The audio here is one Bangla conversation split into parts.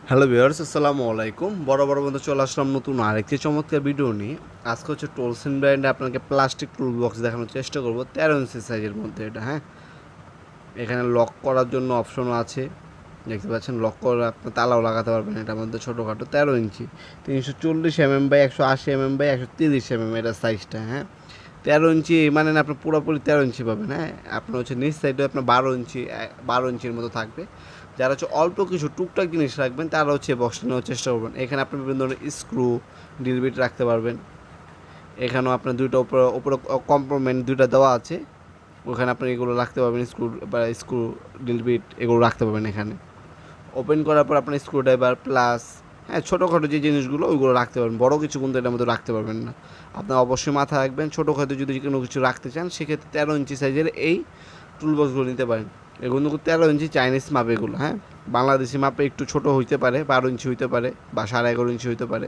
হ্যালো ভিউয়ার্স, আসসালামু আলাইকুম। বড় বন্ধু চলে আসলাম নতুন আরেকটি চমৎকার ভিডিও নিয়ে। আজকে হচ্ছে টোলসেন ব্র্যান্ডে আপনাকে প্লাস্টিক টুল বক্স দেখানোর চেষ্টা করব 13 ইঞ্চি সাইজের মধ্যে এটা। হ্যাঁ, এখানে লক করার জন্য অপশনও আছে, দেখতে পাচ্ছেন। লক করে আপনার তালাও লাগাতে পারবেন। এটার মধ্যে ছোটোখাটো 13 ইঞ্চি 340 বাই 180 বাই 130 এটা সাইজটা। হ্যাঁ, 13 ইঞ্চি মানে না, আপনার পুরোপুরি 13 ইঞ্চি পাবেন। হ্যাঁ, আপনার হচ্ছে নিচ সাইডে আপনার 12 ইঞ্চির মতো থাকবে। যারা হচ্ছে অল্প কিছু টুকটাক জিনিস রাখবেন তারা হচ্ছে বক্সটা নেওয়ার চেষ্টা করবেন। এখানে আপনি বিভিন্ন ধরনের স্ক্রু, ডিলবিট রাখতে পারবেন। এখানেও আপনার দুইটা উপরে কম্পার্টমেন্ট দুইটা দেওয়া আছে, ওখানে আপনি এগুলো রাখতে পারবেন। স্ক্রু ডিলবিট এগুলো রাখতে পারবেন। এখানে ওপেন করার পর আপনার স্ক্রুড্রাইভার প্লাস, হ্যাঁ, ছোটোখাটো যে জিনিসগুলো ওইগুলো রাখতে পারবেন। বড় কিছু কিন্তু এটার মধ্যে রাখতে পারবেন না। আপনার অবশ্যই মাথায় রাখবেন, ছোটোখাটো যদি কোনো কিছু রাখতে চান সেক্ষেত্রে 13 ইঞ্চি সাইজের এই টুলবক্সগুলো নিতে পারেন। এগুলো 13 ইঞ্চি চাইনিজ মাপ এগুলো। হ্যাঁ, বাংলাদেশি মাপে একটু ছোটো হইতে পারে, 12 ইঞ্চি হইতে পারে বা 11.5 ইঞ্চি হইতে পারে।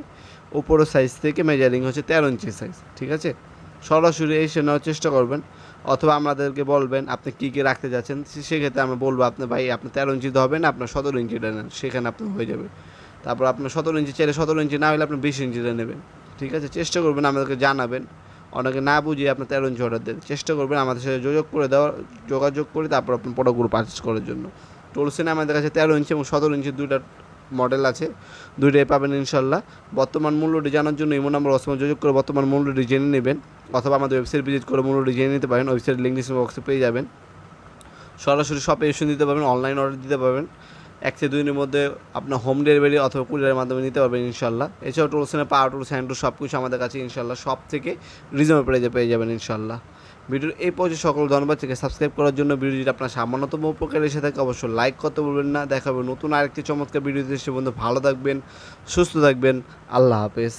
উপরও সাইজ থেকে মেজারিং হচ্ছে 13 ইঞ্চি সাইজ। ঠিক আছে, সরাসরি এসে নেওয়ার চেষ্টা করবেন, অথবা আমাদেরকে বলবেন আপনি কী কী রাখতে যাচ্ছেন। সেক্ষেত্রে আমরা বলবো আপনি ভাই আপনি 13 ইঞ্চিতে হবে না, আপনার 17 ইঞ্চিটা নেন, সেখানে আপনার হয়ে যাবে। তারপর আপনার 17 ইঞ্চি চাইলে 17 ইঞ্চি, না হলে আপনি 20 ইঞ্চিটা নেবেন। ঠিক আছে, চেষ্টা করবেন আমাদেরকে জানাবেন। অনেকে না বুঝিয়ে আপনার 13 ইঞ্চি অর্ডার দেন, চেষ্টা করবেন আমাদের সাথে যোগাযোগ করে তারপর আপনার প্রোডাক্টগুলো পারচেস করার জন্য। টোলসেনে আমাদের কাছে 13 ইঞ্চি এবং 17 ইঞ্চি দুইটা মডেল আছে, দুইটাই পাবেন ইনশাল্লাহ। বর্তমান মূল্যটি জানার জন্য ইমো নাম্বার অসময় যোগাযোগ করে বর্তমান মূল্যটি জেনে নেবেন, অথবা আমাদের ওয়েবসাইট ভিজিট করে মূল্যটি জেনে নিতে পারেন। ওয়েবসাইট লিঙ্ক ডিসক্রিপশন বক্সে পেয়ে যাবেন। সরাসরি শপে এসে দিতে পারবেন, অনলাইন অর্ডার দিতে পারবেন। 1 থেকে 2 দিনের মধ্যে আপনার হোম ডেলিভারি অথবা কুরিয়ারের মাধ্যমে নিতে পারবেন ইনশাল্লাহ। এছাড়াও টোলসেনের পাওয়ার টুলস, হ্যান্ড টুলস সব কিছু আমাদের কাছে ইনশাল্লাহ সব থেকে রিজনেবল প্রাইসে পেয়ে যাবেন ইনশাল্লাহ। ভিডিওর এই পর্যায়ে সকল ধন্যবাদ থেকে সাবস্ক্রাইব করার জন্য। ভিডিও যদি আপনার সামান্যতম উপকার এসে থাকে অবশ্যই লাইক করতে বলবেন না। দেখা হবে নতুন আরেকটি চমৎকার ভিডিওতে। সে বন্ধু ভালো থাকবেন, সুস্থ থাকবেন। আল্লাহ হাফেজ।